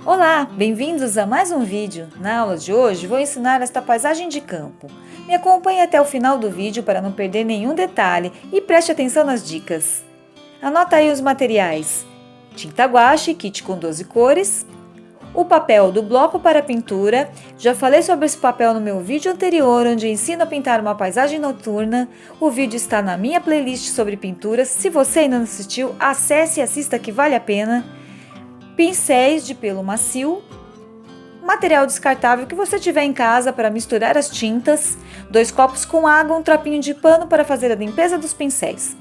Olá, bem-vindos a mais um vídeo. Na aula de hoje vou ensinar esta paisagem de campo. Me acompanhe até o final do vídeo para não perder nenhum detalhe e preste atenção nas dicas. Anota aí os materiais: tinta guache, kit com 12 cores, o papel do bloco para pintura. Já falei sobre esse papel no meu vídeo anterior, onde ensino a pintar uma paisagem noturna. O vídeo está na minha playlist sobre pinturas. Se você ainda não assistiu, acesse e assista que vale a pena. Pincéis de pelo macio, material descartável que você tiver em casa para misturar as tintas, 2 copos com água, um trapinho de pano para fazer a limpeza dos pincéis.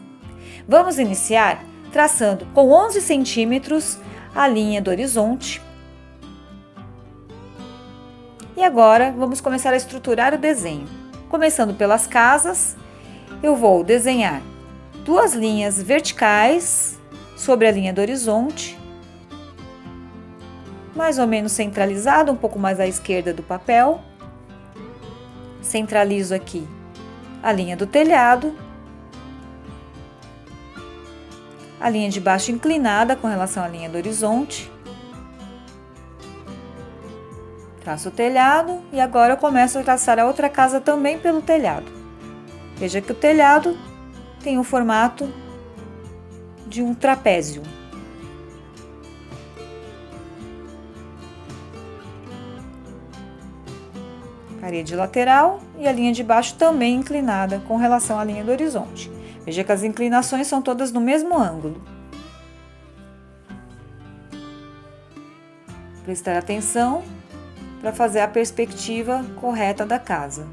Vamos iniciar traçando com 11 centímetros a linha do horizonte. E agora vamos começar a estruturar o desenho. Começando pelas casas, eu vou desenhar 2 linhas verticais sobre a linha do horizonte, mais ou menos centralizado, um pouco mais à esquerda do papel. Centralizo aqui a linha do telhado, a linha de baixo inclinada com relação à linha do horizonte. Traço o telhado e agora eu começo a traçar a outra casa também pelo telhado. Veja que o telhado tem o formato de um trapézio. Parede lateral e a linha de baixo também inclinada com relação à linha do horizonte. Veja que as inclinações são todas no mesmo ângulo. Prestar atenção para fazer a perspectiva correta da casa.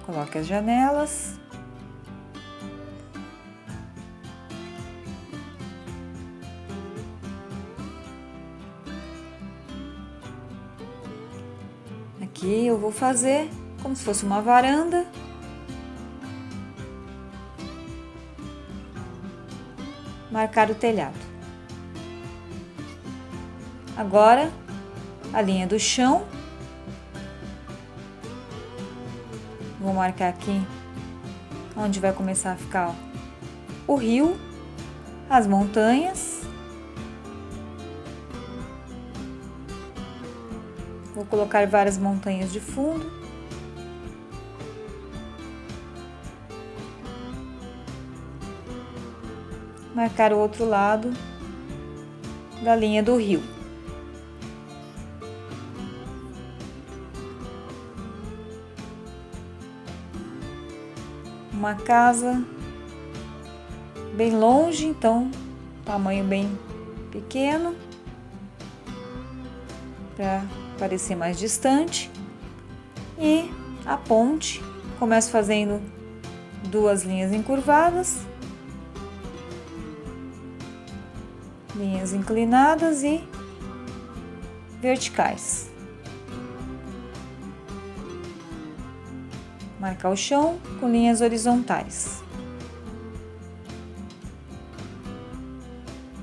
Coloque as janelas. Aqui eu vou fazer como se fosse uma varanda. Marcar o telhado. Agora, a linha do chão. Vou marcar aqui onde vai começar a ficar o rio, as montanhas. Vou colocar várias montanhas de fundo. Marcar o outro lado da linha do rio. Uma casa bem longe, então tamanho bem pequeno, para parecer mais distante. E a ponte, começo fazendo 2 linhas encurvadas, linhas inclinadas e verticais. Marcar o chão com linhas horizontais.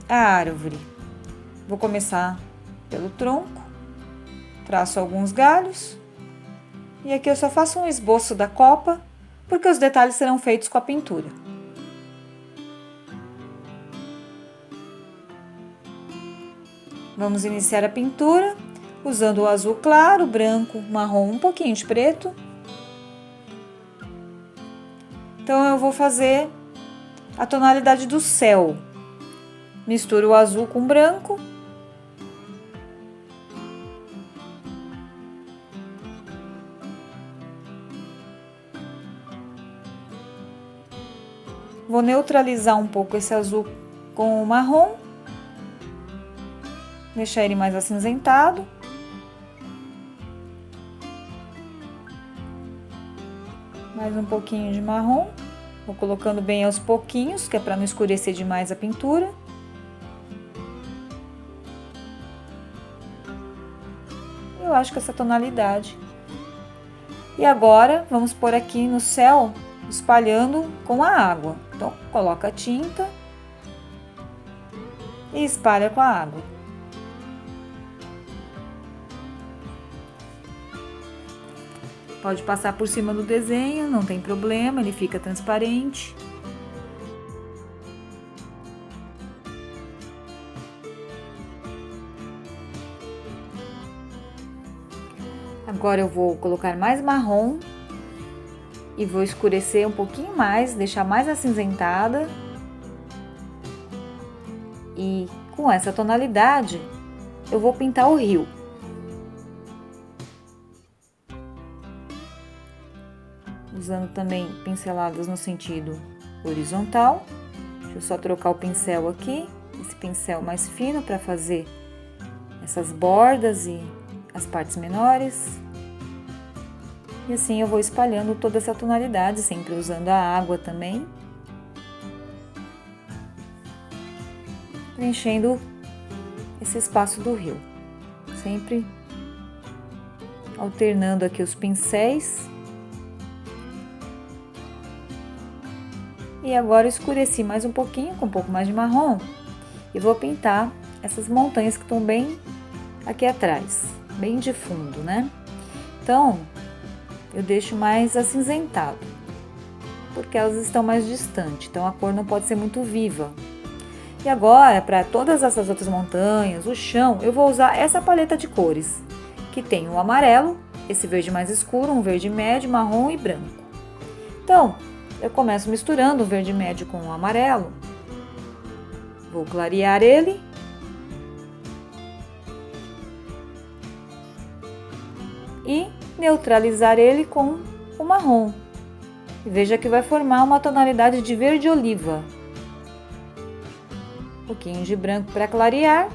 A árvore, vou começar pelo tronco, traço alguns galhos e aqui eu só faço um esboço da copa, porque os detalhes serão feitos com a pintura. Vamos iniciar a pintura usando o azul claro, branco, marrom, um pouquinho de preto. Então eu vou fazer a tonalidade do céu. Misturo o azul com branco. Vou neutralizar um pouco esse azul com o marrom. Deixar ele mais acinzentado. Mais um pouquinho de marrom. Vou colocando bem aos pouquinhos, que é para não escurecer demais a pintura. Eu acho que essa tonalidade. E agora, vamos pôr aqui no céu, espalhando com a água. Então, coloca a tinta e espalha com a água. Pode passar por cima do desenho, não tem problema, ele fica transparente. Agora eu vou colocar mais marrom e vou escurecer um pouquinho mais, deixar mais acinzentada. E com essa tonalidade, eu vou pintar o rio. Usando também pinceladas no sentido horizontal. Deixa eu só trocar o pincel aqui, esse pincel mais fino para fazer essas bordas e as partes menores. E assim eu vou espalhando toda essa tonalidade, sempre usando a água também. Preenchendo esse espaço do rio. Sempre alternando aqui os pincéis. E agora eu escureci mais um pouquinho, com um pouco mais de marrom. E vou pintar essas montanhas que estão bem aqui atrás, bem de fundo, né? Então, eu deixo mais acinzentado, porque elas estão mais distantes, então a cor não pode ser muito viva. E agora, para todas essas outras montanhas, o chão, eu vou usar essa paleta de cores, que tem o amarelo, esse verde mais escuro, um verde médio, marrom e branco. Então, eu começo misturando o verde médio com o amarelo. Vou clarear ele. E neutralizar ele com o marrom. E veja que vai formar uma tonalidade de verde oliva. Um pouquinho de branco para clarear.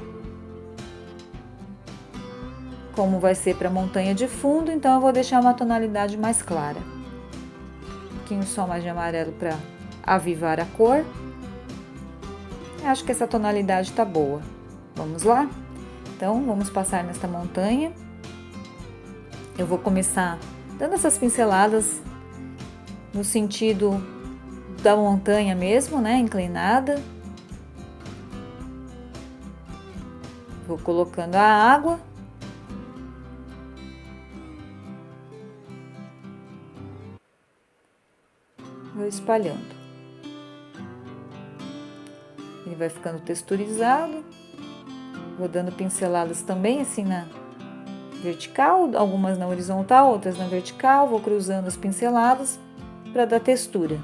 Como vai ser para a montanha de fundo, então eu vou deixar uma tonalidade mais clara. Um pouquinho só mais de amarelo para avivar a cor. Acho que essa tonalidade tá boa. Vamos lá? Então, vamos passar nesta montanha. Eu vou começar dando essas pinceladas no sentido da montanha mesmo, né? Inclinada. Vou colocando a água. Vou espalhando. Ele vai ficando texturizado. Vou dando pinceladas também assim na vertical, algumas na horizontal, outras na vertical. Vou cruzando as pinceladas para dar textura.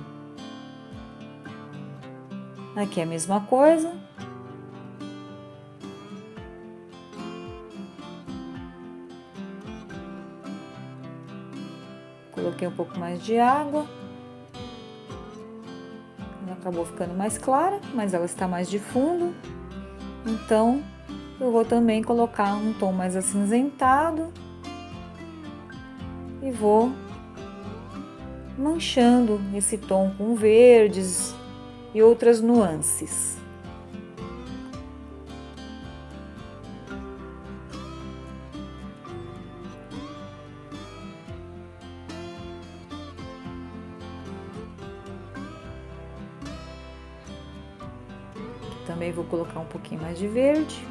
Aqui é a mesma coisa. Coloquei um pouco mais de água. Ela acabou ficando mais clara, mas ela está mais de fundo. Então, eu vou também colocar um tom mais acinzentado. E vou manchando esse tom com verdes e outras nuances. Também vou colocar um pouquinho mais de verde.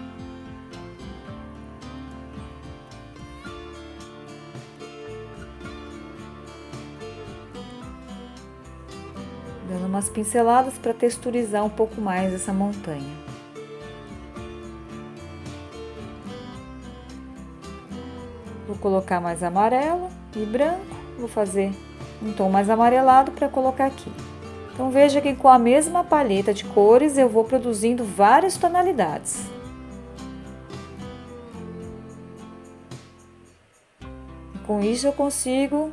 Dando umas pinceladas para texturizar um pouco mais essa montanha. Vou colocar mais amarelo e branco. Vou fazer um tom mais amarelado para colocar aqui. Então, veja que com a mesma paleta de cores eu vou produzindo várias tonalidades. E com isso eu consigo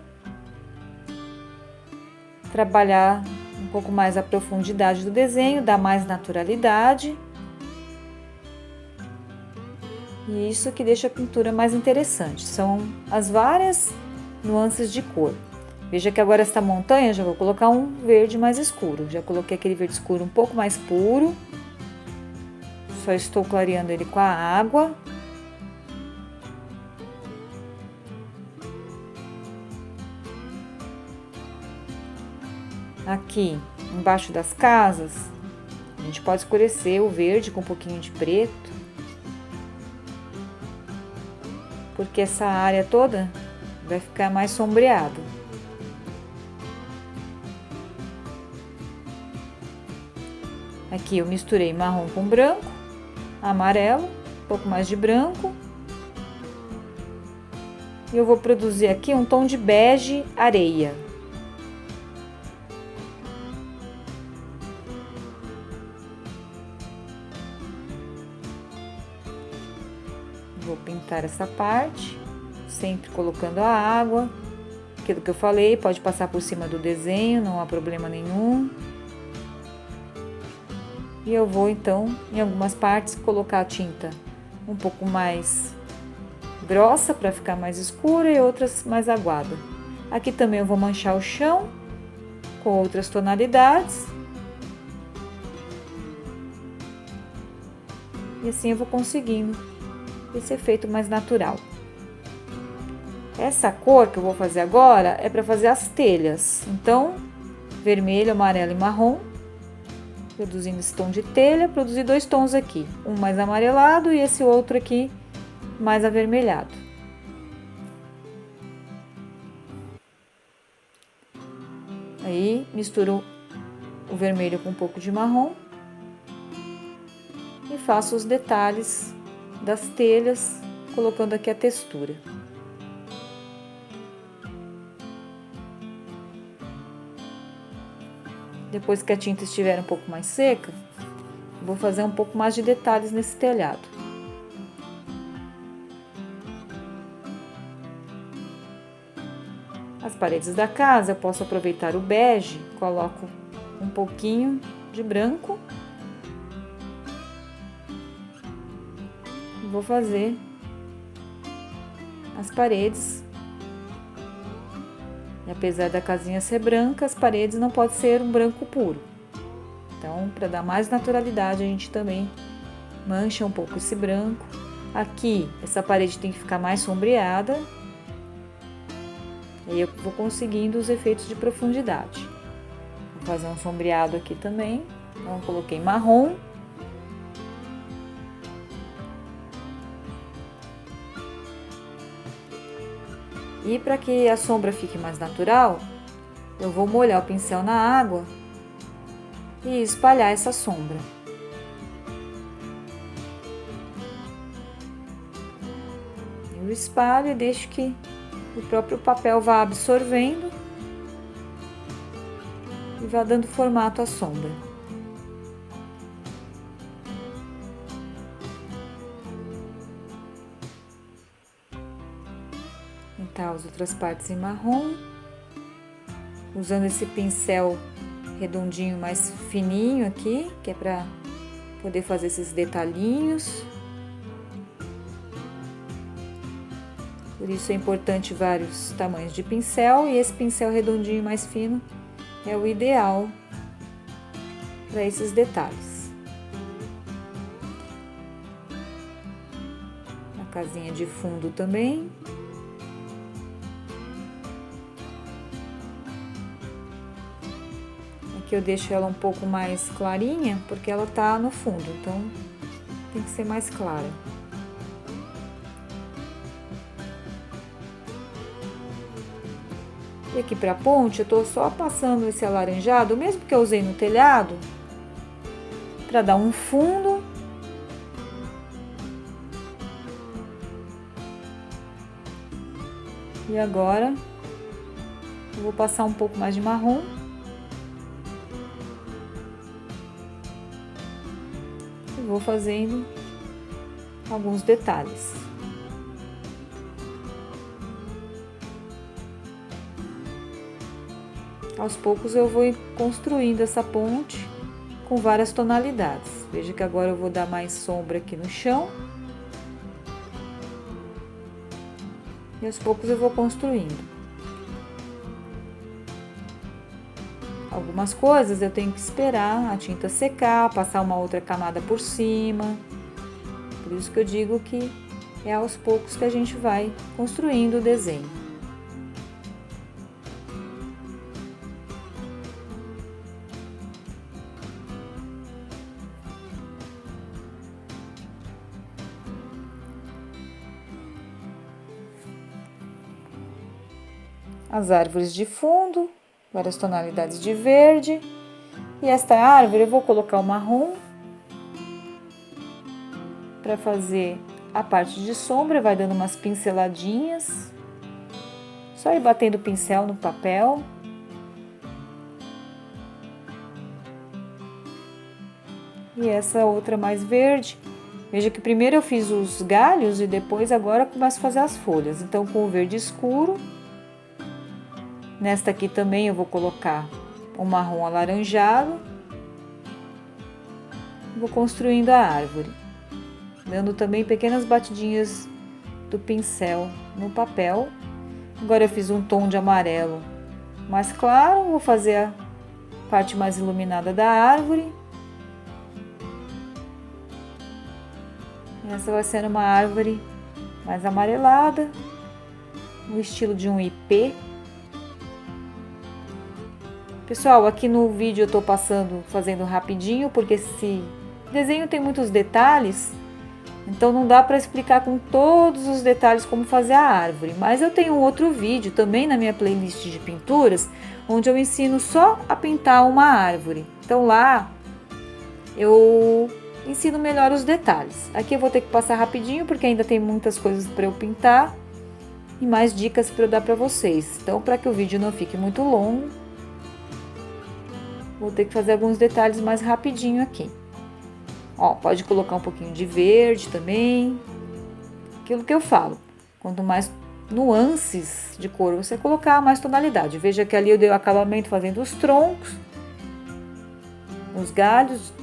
trabalhar um pouco mais a profundidade do desenho, dar mais naturalidade. E isso que deixa a pintura mais interessante, são as várias nuances de cor. Veja que agora esta montanha já vou colocar um verde mais escuro. Já coloquei aquele verde escuro um pouco mais puro. Só estou clareando ele com a água. Aqui, embaixo das casas, a gente pode escurecer o verde com um pouquinho de preto. Porque essa área toda vai ficar mais sombreado. Aqui eu misturei marrom com branco, amarelo, um pouco mais de branco. E eu vou produzir aqui um tom de bege areia. Vou pintar essa parte, sempre colocando a água. Aquilo que eu falei, pode passar por cima do desenho, não há problema nenhum. E eu vou então, em algumas partes, colocar a tinta um pouco mais grossa para ficar mais escura e outras mais aguada. Aqui também eu vou manchar o chão com outras tonalidades. E assim eu vou conseguindo esse efeito mais natural. Essa cor que eu vou fazer agora é para fazer as telhas. Então, vermelho, amarelo e marrom. Produzindo esse tom de telha, produzi dois tons aqui, um mais amarelado e esse outro aqui mais avermelhado. Aí misturo o vermelho com um pouco de marrom e faço os detalhes das telhas, colocando aqui a textura. Depois que a tinta estiver um pouco mais seca, vou fazer um pouco mais de detalhes nesse telhado. As paredes da casa eu posso aproveitar o bege, coloco um pouquinho de branco. Vou fazer as paredes. E apesar da casinha ser branca, as paredes não pode ser um branco puro. Então, para dar mais naturalidade, a gente também mancha um pouco esse branco. Aqui, essa parede tem que ficar mais sombreada. E aí eu vou conseguindo os efeitos de profundidade. Vou fazer um sombreado aqui também. Então, eu coloquei marrom. E para que a sombra fique mais natural, eu vou molhar o pincel na água e espalhar essa sombra. Eu espalho e deixo que o próprio papel vá absorvendo e vá dando formato à sombra. Pintar as outras partes em marrom, usando esse pincel redondinho mais fininho aqui, que é para poder fazer esses detalhinhos. Por isso é importante vários tamanhos de pincel e esse pincel redondinho mais fino é o ideal para esses detalhes. A casinha de fundo também. Aqui eu deixo ela um pouco mais clarinha, porque ela tá no fundo, então tem que ser mais clara. E aqui pra ponte, eu tô só passando esse alaranjado, o mesmo que eu usei no telhado, pra dar um fundo. E agora, eu vou passar um pouco mais de marrom. Vou fazendo alguns detalhes. Aos poucos eu vou construindo essa ponte com várias tonalidades. Veja que agora eu vou dar mais sombra aqui no chão. E aos poucos eu vou construindo. Algumas coisas eu tenho que esperar a tinta secar, passar uma outra camada por cima. Por isso que eu digo que é aos poucos que a gente vai construindo o desenho. as árvores de fundo, várias tonalidades de verde. E esta árvore eu vou colocar o marrom para fazer a parte de sombra, vai dando umas pinceladinhas. Só ir batendo o pincel no papel. E essa outra mais verde. Veja que primeiro eu fiz os galhos e depois agora começo a fazer as folhas. Então com o verde escuro. Nesta aqui também eu vou colocar o marrom alaranjado. Vou construindo a árvore, dando também pequenas batidinhas do pincel no papel. Agora eu fiz um tom de amarelo mais claro, vou fazer a parte mais iluminada da árvore. Essa vai ser uma árvore mais amarelada, no estilo de um ipê. Pessoal, aqui no vídeo eu tô fazendo rapidinho, porque esse desenho tem muitos detalhes, então não dá para explicar com todos os detalhes como fazer a árvore. Mas eu tenho um outro vídeo também na minha playlist de pinturas, onde eu ensino só a pintar uma árvore. Então lá eu ensino melhor os detalhes. Aqui eu vou ter que passar rapidinho, porque ainda tem muitas coisas para eu pintar e mais dicas para eu dar para vocês. Então, para que o vídeo não fique muito longo, vou ter que fazer alguns detalhes mais rapidinho aqui. Ó, pode colocar um pouquinho de verde também. Aquilo que eu falo, quanto mais nuances de cor você colocar, mais tonalidade. Veja que ali eu dei o acabamento fazendo os troncos, os galhos.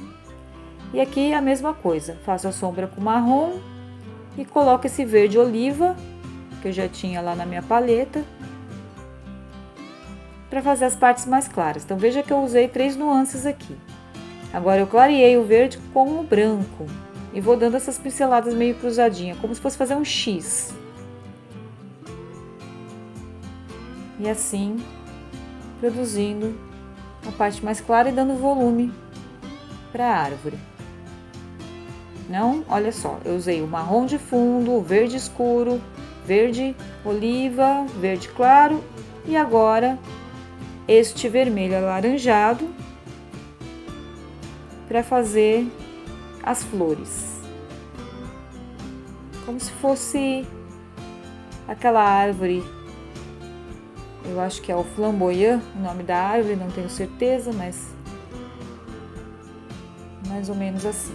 E aqui a mesma coisa, faço a sombra com marrom e coloco esse verde oliva, que eu já tinha lá na minha paleta, para fazer as partes mais claras. Então veja que eu usei 3 nuances aqui. Agora eu clareei o verde com o branco e vou dando essas pinceladas meio cruzadinha, como se fosse fazer um X. E assim, produzindo a parte mais clara e dando volume para a árvore. Não, olha só, eu usei o marrom de fundo, o verde escuro, verde oliva, verde claro e agora este vermelho alaranjado para fazer as flores. Como se fosse aquela árvore, eu acho que é o flamboyant, o nome da árvore, não tenho certeza, mas mais ou menos assim.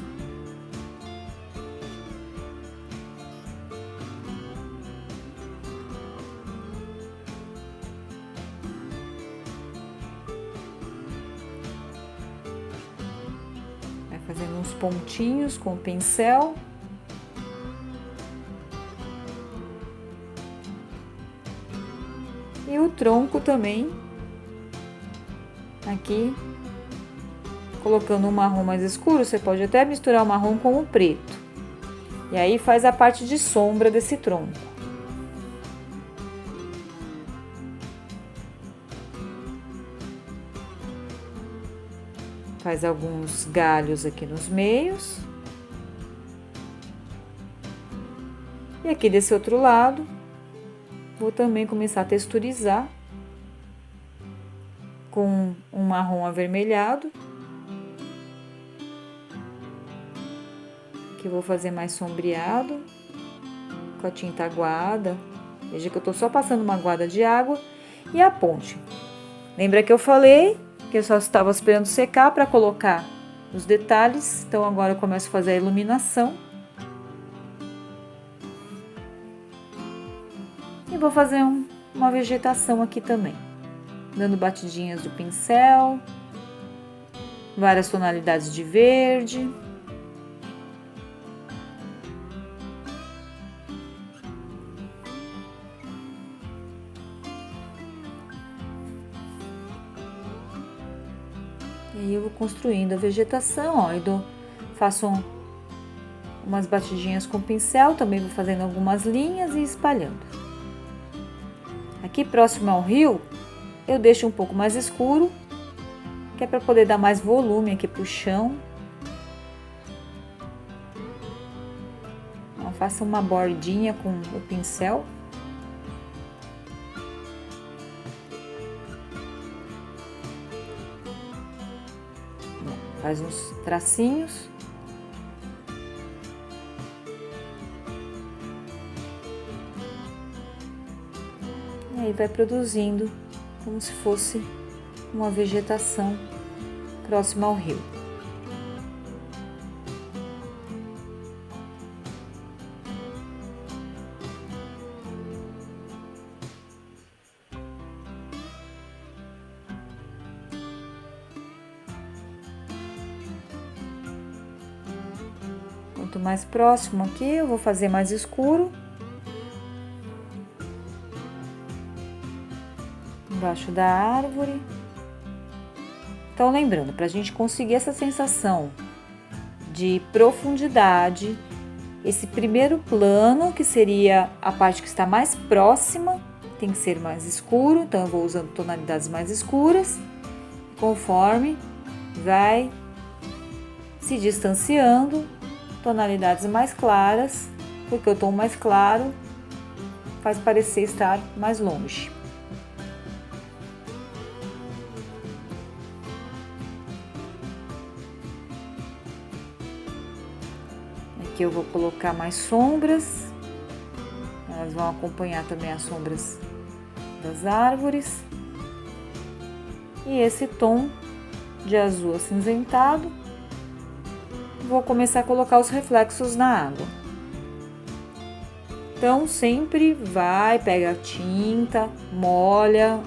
Fazendo uns pontinhos com o pincel. E o tronco também, aqui, colocando um marrom mais escuro, você pode até misturar o marrom com o preto. E aí faz a parte de sombra desse tronco. Faz alguns galhos aqui nos meios. E aqui desse outro lado, vou também começar a texturizar com um marrom avermelhado. Aqui eu vou fazer mais sombreado, com a tinta aguada. Veja que eu tô só passando uma aguada de água e a ponte. Lembra que eu falei que eu só estava esperando secar para colocar os detalhes, então agora eu começo a fazer a iluminação. E vou fazer uma vegetação aqui também, dando batidinhas do pincel, várias tonalidades de verde. E aí eu vou construindo a vegetação, ó, e faço umas batidinhas com o pincel, também vou fazendo algumas linhas e espalhando. Aqui próximo ao rio, eu deixo um pouco mais escuro, que é para poder dar mais volume aqui pro chão. Então, faço uma bordinha com o pincel. Faz uns tracinhos. E aí vai produzindo como se fosse uma vegetação próxima ao rio. Quanto mais próximo aqui, eu vou fazer mais escuro. Embaixo da árvore. Então, lembrando, para a gente conseguir essa sensação de profundidade, esse primeiro plano, que seria a parte que está mais próxima, tem que ser mais escuro, então eu vou usando tonalidades mais escuras. Conforme vai se distanciando, tonalidades mais claras, porque o tom mais claro faz parecer estar mais longe. Aqui eu vou colocar mais sombras, elas vão acompanhar também as sombras das árvores. E esse tom de azul acinzentado, vou começar a colocar os reflexos na água. Então, sempre pega a tinta, molha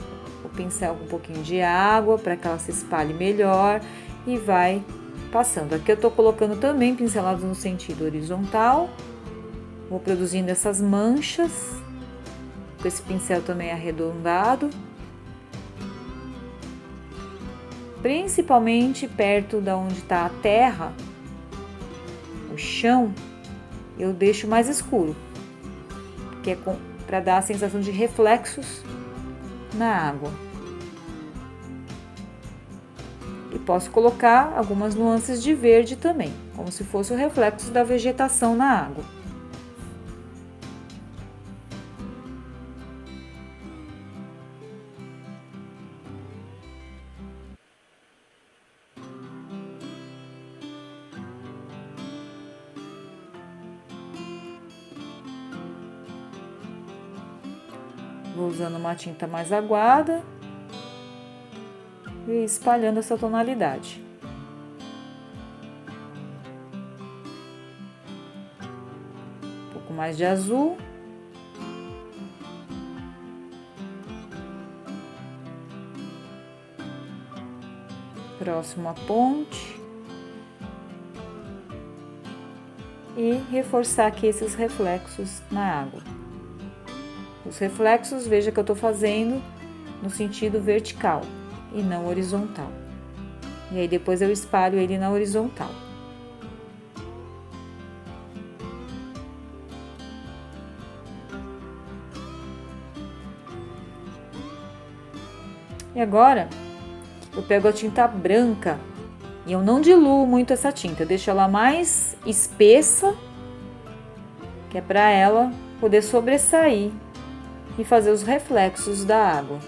o pincel com um pouquinho de água para que ela se espalhe melhor e vai passando. Aqui eu tô colocando também pinceladas no sentido horizontal, vou produzindo essas manchas, com esse pincel também arredondado. Principalmente perto da onde está a terra, o chão, eu deixo mais escuro, que é para dar a sensação de reflexos na água. E posso colocar algumas nuances de verde também, como se fosse o reflexo da vegetação na água. Vou usando uma tinta mais aguada e espalhando essa tonalidade. Um pouco mais de azul. Próximo à ponte. E reforçar aqui esses reflexos na água. Os reflexos, veja que eu tô fazendo no sentido vertical e não horizontal. E aí depois eu espalho ele na horizontal. E agora eu pego a tinta branca e eu não diluo muito essa tinta, eu deixo ela mais espessa, que é para ela poder sobressair e fazer os reflexos da água,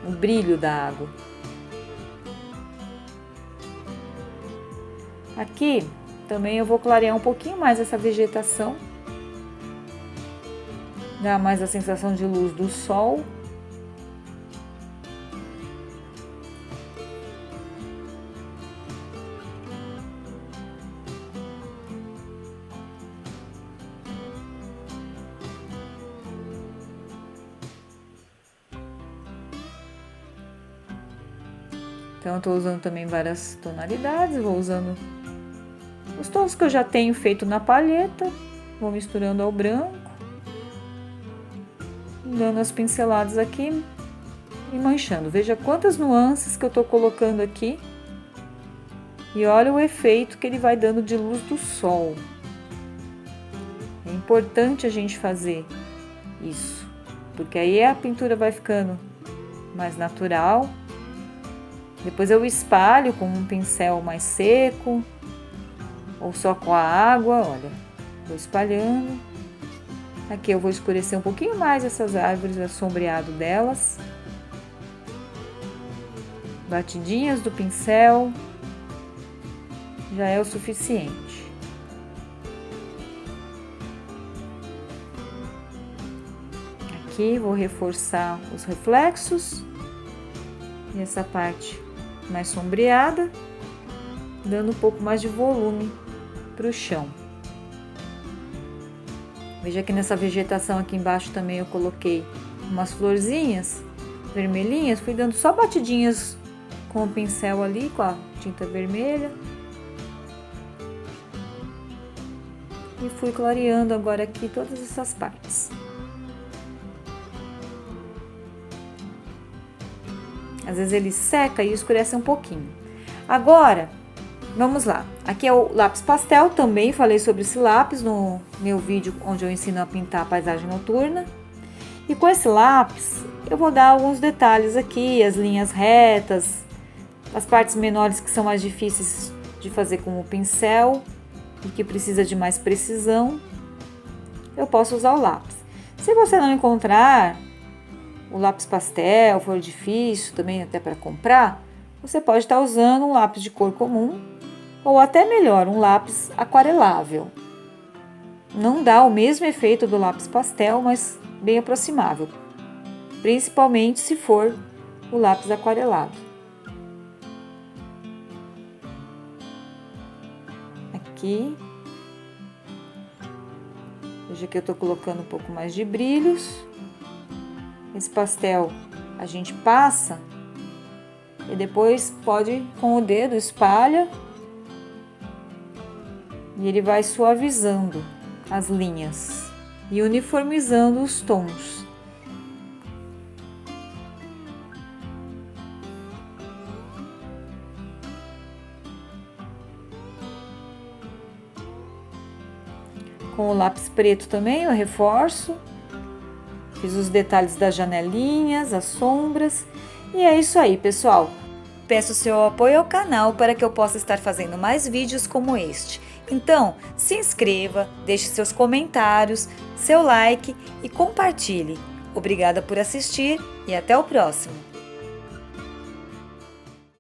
o brilho da água. Aqui também eu vou clarear um pouquinho mais essa vegetação, dar mais a sensação de luz do sol. Então, eu tô usando também várias tonalidades, vou usando os tons que eu já tenho feito na palheta, vou misturando ao branco, dando as pinceladas aqui e manchando. Veja quantas nuances que eu tô colocando aqui e olha o efeito que ele vai dando de luz do sol. É importante a gente fazer isso, porque aí a pintura vai ficando mais natural. Depois eu espalho com um pincel mais seco ou só com a água, olha, vou espalhando. Aqui eu vou escurecer um pouquinho mais essas árvores, o sombreado delas. Batidinhas do pincel. já é o suficiente. Aqui vou reforçar os reflexos e essa parte mais sombreada, dando um pouco mais de volume para o chão. Veja que nessa vegetação aqui embaixo também eu coloquei umas florzinhas vermelhinhas, fui dando só batidinhas com o pincel ali, com a tinta vermelha. E fui clareando agora aqui todas essas partes. Às vezes ele seca e escurece um pouquinho. Agora, vamos lá. Aqui é o lápis pastel, também falei sobre esse lápis no meu vídeo onde eu ensino a pintar a paisagem noturna. E com esse lápis eu vou dar alguns detalhes aqui, as linhas retas, as partes menores que são mais difíceis de fazer com o pincel e que precisa de mais precisão, eu posso usar o lápis. Se você não encontrar o lápis pastel, for difícil também até para comprar, você pode estar usando um lápis de cor comum ou até melhor, um lápis aquarelável. Não dá o mesmo efeito do lápis pastel, mas bem aproximável, principalmente se for o lápis aquarelado. Aqui, veja que eu estou colocando um pouco mais de brilhos. Esse pastel a gente passa e depois pode com o dedo espalha e ele vai suavizando as linhas e uniformizando os tons. Com o lápis preto também eu reforço. Fiz os detalhes das janelinhas, as sombras. E é isso aí, pessoal. Peço seu apoio ao canal para que eu possa estar fazendo mais vídeos como este. Então, se inscreva, deixe seus comentários, seu like e compartilhe. Obrigada por assistir e até o próximo.